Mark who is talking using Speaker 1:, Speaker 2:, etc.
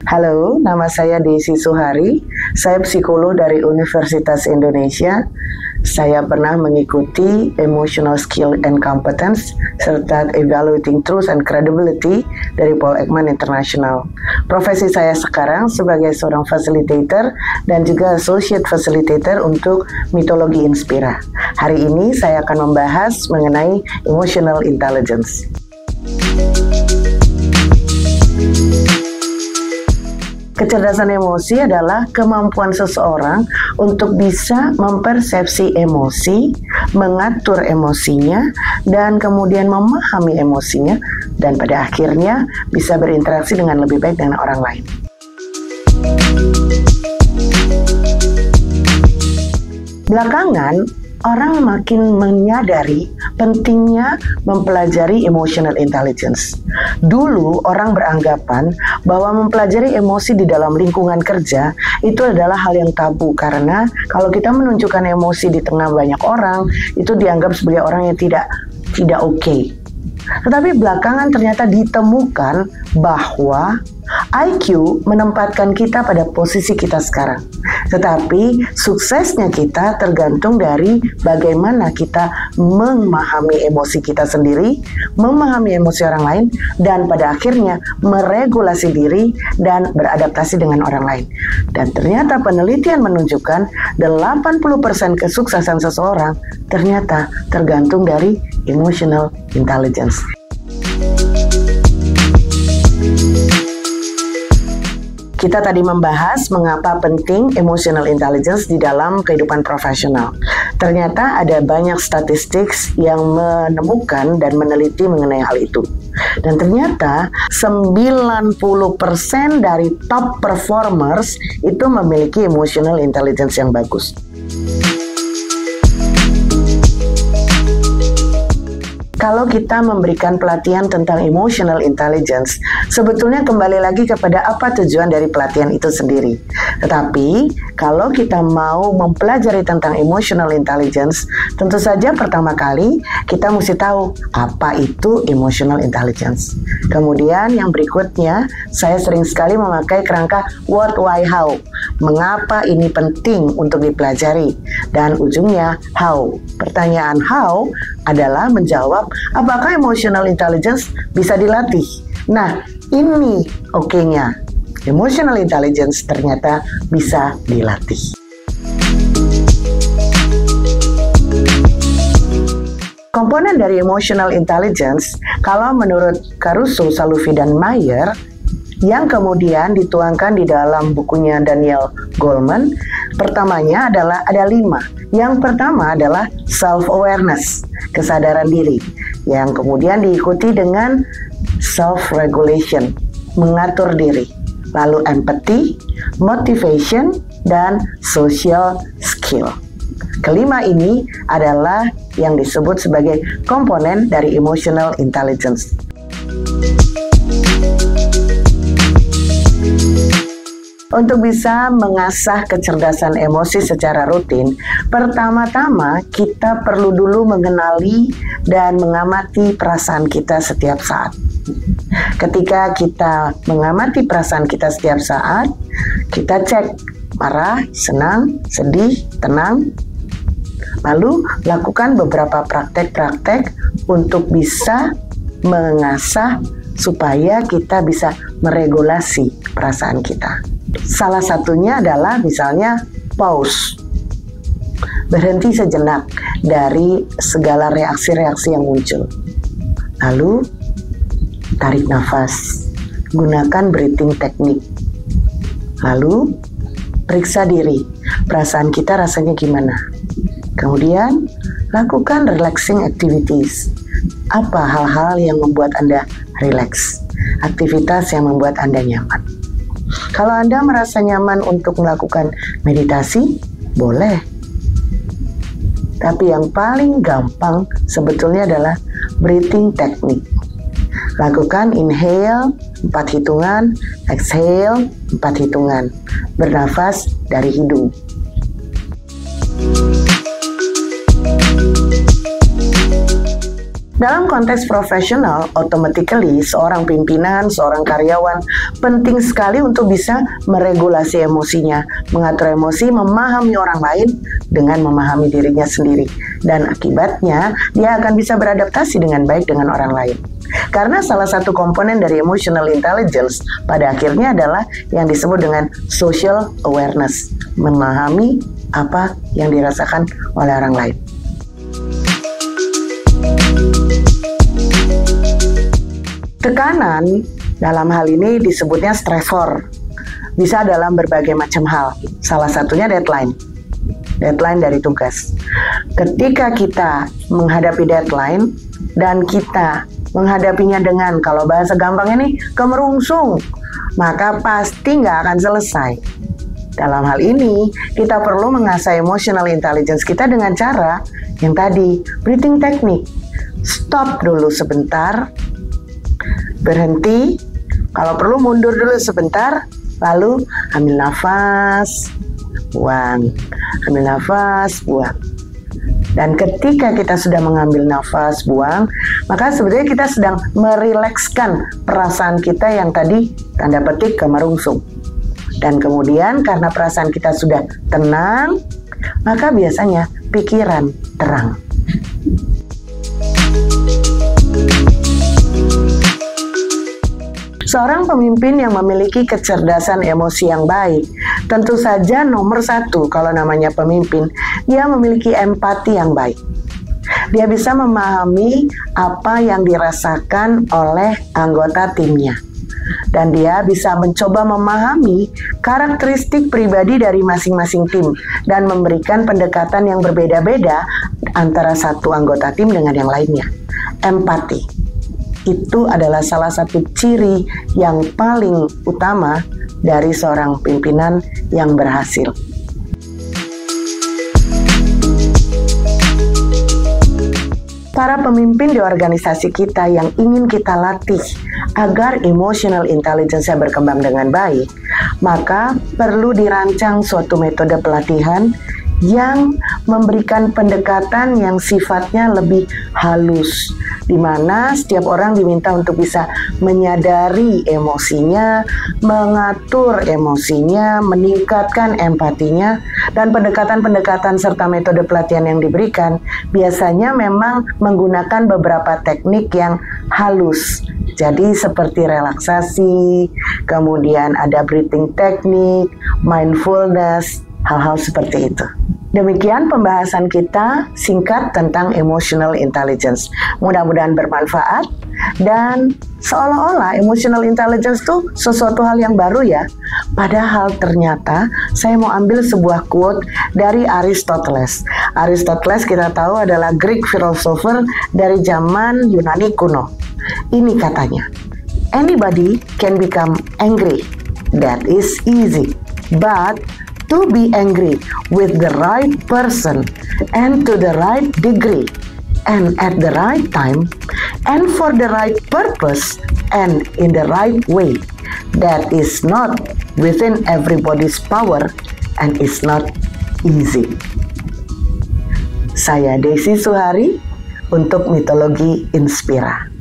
Speaker 1: Halo, nama saya Desi Suhari. Saya psikolog dari Universitas Indonesia. Saya pernah mengikuti Emotional Skill and Competence serta Evaluating Truth and Credibility dari Paul Ekman International. Profesi saya sekarang sebagai seorang facilitator dan juga associate facilitator untuk Mitologi Inspira. Hari ini saya akan membahas mengenai emotional intelligence. Kecerdasan emosi adalah kemampuan seseorang untuk bisa mempersepsi emosi, mengatur emosinya, dan kemudian memahami emosinya, dan pada akhirnya bisa berinteraksi dengan lebih baik dengan orang lain. Belakangan, orang makin menyadari pentingnya mempelajari emotional intelligence. Dulu orang beranggapan bahwa mempelajari emosi di dalam lingkungan kerja itu adalah hal yang tabu karena kalau kita menunjukkan emosi di tengah banyak orang itu dianggap sebagai orang yang tidak oke. Tetapi belakangan ternyata ditemukan bahwa IQ menempatkan kita pada posisi kita sekarang. Tetapi suksesnya kita tergantung dari bagaimana kita memahami emosi kita sendiri, memahami emosi orang lain, dan pada akhirnya meregulasi diri dan beradaptasi dengan orang lain. Dan ternyata penelitian menunjukkan 80% kesuksesan seseorang ternyata tergantung dari emotional intelligence. Kita tadi membahas mengapa penting emotional intelligence di dalam kehidupan profesional. Ternyata ada banyak statistik yang menemukan dan meneliti mengenai hal itu. Dan ternyata 90% dari top performers itu memiliki emotional intelligence yang bagus. Kalau kita memberikan pelatihan tentang emotional intelligence, sebetulnya kembali lagi kepada apa tujuan dari pelatihan itu sendiri. Tetapi, kalau kita mau mempelajari tentang emotional intelligence, tentu saja pertama kali kita mesti tahu apa itu emotional intelligence. Kemudian yang berikutnya, saya sering sekali memakai kerangka what, why, how. Mengapa ini penting untuk dipelajari? Dan ujungnya, how. Pertanyaan how adalah menjawab apakah emotional intelligence bisa dilatih. Nah, ini oke-nya. Emotional intelligence ternyata bisa dilatih. Komponen dari emotional intelligence, kalau menurut Caruso, Salovey, dan Mayer, yang kemudian dituangkan di dalam bukunya Daniel Goleman, pertamanya adalah ada 5. Yang pertama adalah self-awareness, kesadaran diri, yang kemudian diikuti dengan self-regulation, mengatur diri, lalu empathy, motivation, dan social skill. Kelima ini adalah yang disebut sebagai komponen dari emotional intelligence. Untuk bisa mengasah kecerdasan emosi secara rutin, pertama-tama kita perlu dulu mengenali dan mengamati perasaan kita setiap saat. Ketika kita mengamati perasaan kita setiap saat, kita cek marah, senang, sedih, tenang. Lalu lakukan beberapa praktek-praktek untuk bisa mengasah supaya kita bisa meregulasi perasaan kita. Salah satunya adalah misalnya pause, berhenti sejenak dari segala reaksi-reaksi yang muncul. Lalu tarik nafas, gunakan breathing technique. Lalu periksa diri, perasaan kita rasanya gimana. Kemudian lakukan relaxing activities. Apa hal-hal yang membuat Anda relax? Aktivitas yang membuat Anda nyaman. Kalau Anda merasa nyaman untuk melakukan meditasi, boleh. Tapi yang paling gampang sebetulnya adalah breathing technique. Lakukan inhale 4 hitungan, exhale 4 hitungan. Bernafas dari hidung. Dalam konteks profesional, automatically seorang pimpinan, seorang karyawan penting sekali untuk bisa meregulasi emosinya, mengatur emosi, memahami orang lain dengan memahami dirinya sendiri. Dan akibatnya, dia akan bisa beradaptasi dengan baik dengan orang lain. Karena salah satu komponen dari emotional intelligence pada akhirnya adalah yang disebut dengan social awareness, memahami apa yang dirasakan oleh orang lain. Tekanan dalam hal ini disebutnya stresor. Bisa dalam berbagai macam hal. Salah satunya deadline. Deadline dari tugas. Ketika kita menghadapi deadline dan kita menghadapinya dengan, kalau bahasa gampangnya nih, kemerungsung, maka pasti nggak akan selesai. Dalam hal ini, kita perlu mengasah emotional intelligence kita dengan cara yang tadi, breathing technique. Stop dulu sebentar, berhenti, kalau perlu mundur dulu sebentar, lalu ambil nafas, buang, ambil nafas, buang. Dan ketika kita sudah mengambil nafas, buang, maka sebenarnya kita sedang merilekskan perasaan kita yang tadi tanda petik kemerungsung. Dan kemudian karena perasaan kita sudah tenang, maka biasanya pikiran terang. Seorang pemimpin yang memiliki kecerdasan emosi yang baik, tentu saja nomor satu kalau namanya pemimpin, dia memiliki empati yang baik. Dia bisa memahami apa yang dirasakan oleh anggota timnya. Dan dia bisa mencoba memahami karakteristik pribadi dari masing-masing tim dan memberikan pendekatan yang berbeda-beda antara satu anggota tim dengan yang lainnya. Empati. Itu adalah salah satu ciri yang paling utama dari seorang pimpinan yang berhasil. Para pemimpin di organisasi kita yang ingin kita latih agar emotional intelligence-nya berkembang dengan baik, maka perlu dirancang suatu metode pelatihan yang memberikan pendekatan yang sifatnya lebih halus, di mana setiap orang diminta untuk bisa menyadari emosinya, mengatur emosinya, meningkatkan empatinya, dan pendekatan-pendekatan serta metode pelatihan yang diberikan biasanya memang menggunakan beberapa teknik yang halus. Jadi seperti relaksasi, kemudian ada breathing technique, mindfulness, hal-hal seperti itu. Demikian pembahasan kita singkat tentang emotional intelligence. Mudah-mudahan bermanfaat dan seolah-olah emotional intelligence itu sesuatu hal yang baru ya. Padahal ternyata saya mau ambil sebuah quote dari Aristoteles. Aristoteles kita tahu adalah Greek philosopher dari zaman Yunani kuno. Ini katanya, anybody can become angry. That is easy. But to be angry with the right person and to the right degree and at the right time and for the right purpose and in the right way, that is not within everybody's power and is not easy. Saya Desi Suhari untuk Mitologi Inspira.